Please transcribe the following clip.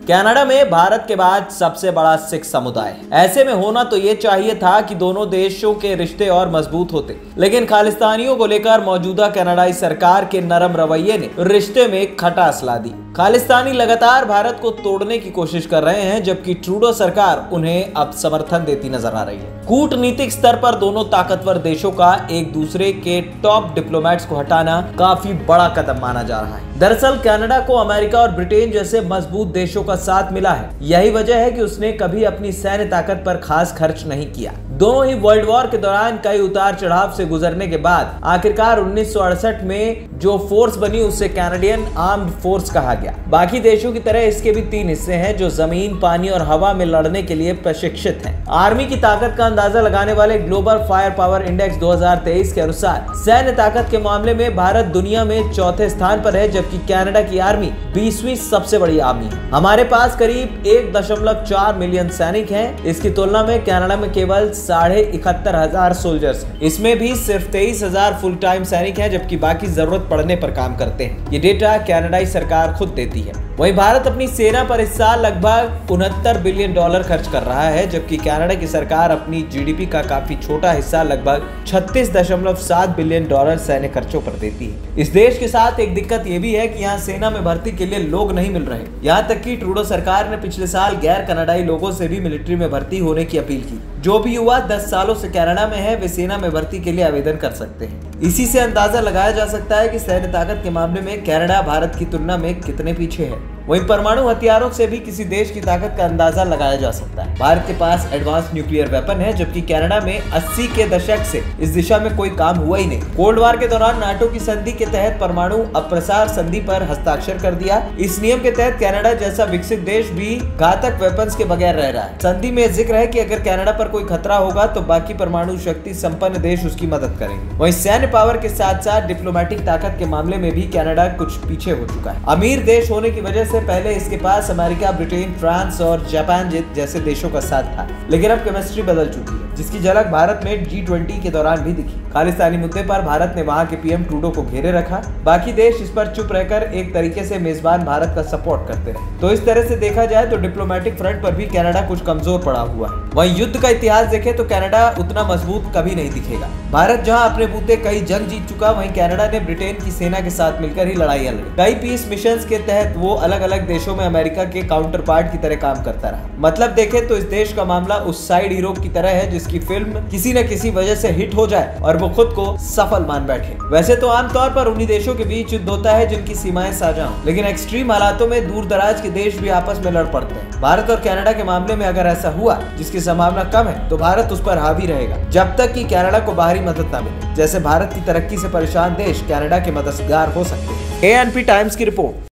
Canada में भारत के बाद सबसे बड़ा सिख समुदाय है। ऐसे में होना तो ये चाहिए था कि दोनों देशों के रिश्ते और मजबूत होते, लेकिन खालिस्तानियों को लेकर मौजूदा कनाडाई सरकार के नरम रवैये ने रिश्ते में खटास ला दी। खालिस्तानी लगातार भारत को तोड़ने की कोशिश कर रहे हैं, जबकि ट्रूडो सरकार उन्हें अब समर्थन देती नजर आ रही है। कूटनीतिक स्तर पर दोनों ताकतवर देशों का एक दूसरे के टॉप डिप्लोमेट्स को हटाना काफी बड़ा कदम माना जा रहा है। दरअसल कनाडा को अमेरिका और ब्रिटेन जैसे मजबूत देशों का साथ मिला है। यही वजह है कि उसने कभी अपनी सैन्य ताकत पर खास खर्च नहीं किया। दोनों ही वर्ल्ड वॉर के दौरान कई उतार चढ़ाव से गुजरने के बाद आखिरकार 1968 में जो फोर्स बनी उसे कैनेडियन आर्म्ड फोर्स कहा गया। बाकी देशों की तरह इसके भी 3 हिस्से हैं जो जमीन, पानी और हवा में लड़ने के लिए प्रशिक्षित हैं। आर्मी की ताकत का अंदाजा लगाने वाले ग्लोबल फायर पावर इंडेक्स 2023 के अनुसार सैन्य ताकत के मामले में भारत दुनिया में चौथे स्थान पर है, जबकि कनाडा की आर्मी 20वीं सबसे बड़ी आर्मी है। हमारे पास करीब 1.4 मिलियन सैनिक हैं। इसकी तुलना में कनाडा में केवल 71,500 सोल्जर्स हैं। इसमें भी सिर्फ 23,000 फुल टाइम सैनिक हैं, जबकि बाकी जरूरत पड़ने पर काम करते हैं। ये डेटा कनाडाई सरकार खुद देती है। वहीं भारत अपनी सेना पर इस साल लगभग $69 बिलियन खर्च कर रहा है, जबकि कनाडा की सरकार अपनी जीडीपी का काफी छोटा हिस्सा लगभग $36.7 बिलियन सैन्य खर्चों पर देती है। इस देश के साथ एक दिक्कत ये भी है कि यहाँ सेना में भर्ती के लिए लोग नहीं मिल रहे। यहाँ तक कि ट्रूडो सरकार ने पिछले साल गैर कनाडाई लोगों से भी मिलिट्री में भर्ती होने की अपील की। जो भी युवा 10 सालों से कनाडा में है वे सेना में भर्ती के लिए आवेदन कर सकते हैं। इसी से अंदाजा लगाया जा सकता है कि सैन्य ताकत के मामले में कनाडा भारत की तुलना में कितने पीछे है। वहीं परमाणु हथियारों से भी किसी देश की ताकत का अंदाजा लगाया जा सकता है। भारत के पास एडवांस न्यूक्लियर वेपन है, जबकि कनाडा में 80 के दशक से इस दिशा में कोई काम हुआ ही नहीं। कोल्ड वॉर के दौरान नाटो की संधि के तहत परमाणु अप्रसार संधि पर हस्ताक्षर कर दिया। इस नियम के तहत कनाडा जैसा विकसित देश भी घातक वेपन्स के बगैर रह रहा है। संधि में जिक्र है कि अगर कनाडा पर कोई खतरा होगा तो बाकी परमाणु शक्ति संपन्न देश उसकी मदद करेंगे। वहीं सैन्य पावर के साथ साथ डिप्लोमेटिक ताकत के मामले में भी कनाडा कुछ पीछे हो चुका है। अमीर देश होने की वजह से पहले इसके पास अमेरिका, ब्रिटेन, फ्रांस और जापान जैसे देशों का साथ था, लेकिन अब केमिस्ट्री बदल चुकी है, जिसकी झलक भारत में G20 के दौरान भी दिखी। खालिस्तानी मुद्दे पर भारत ने वहां के पीएम ट्रूडो को घेरे रखा। बाकी देश इस पर चुप रहकर एक तरीके से मेजबान भारत का सपोर्ट करते रहे। तो इस तरह से देखा जाए तो डिप्लोमेटिक फ्रंट पर भी कनाडा कुछ कमजोर पड़ा हुआ है। वहीं युद्ध का इतिहास देखें तो कनाडा उतना मजबूत कभी नहीं दिखेगा। भारत जहां अपने मुद्दे कई जंग जीत चुका, वहीं कनाडा ने ब्रिटेन की सेना के साथ मिलकर ही लड़ाइयां लड़ी। कई पीस मिशंस के तहत वो अलग अलग देशों में अमेरिका के काउंटर पार्ट की तरह काम करता रहा। मतलब देखें तो इस देश का मामला उस साइड हीरो की तरह है जिसकी फिल्म किसी न किसी वजह से हिट हो जाए और वो खुद को सफल मान बैठे। वैसे तो आमतौर पर उन्हीं देशों के बीच युद्ध होता है जिनकी सीमाएं साझा हों, लेकिन एक्सट्रीम हालातों में दूर दराज के देश भी आपस में लड़ पड़ते हैं। भारत और कनाडा के मामले में अगर ऐसा हुआ, जिसकी संभावना कम है, तो भारत उस पर हावी रहेगा जब तक कि कनाडा को बाहरी मदद न मिले। जैसे भारत की तरक्की से परेशान देश कनाडा के मददगार हो सकते हैं। ANP टाइम्स की रिपोर्ट।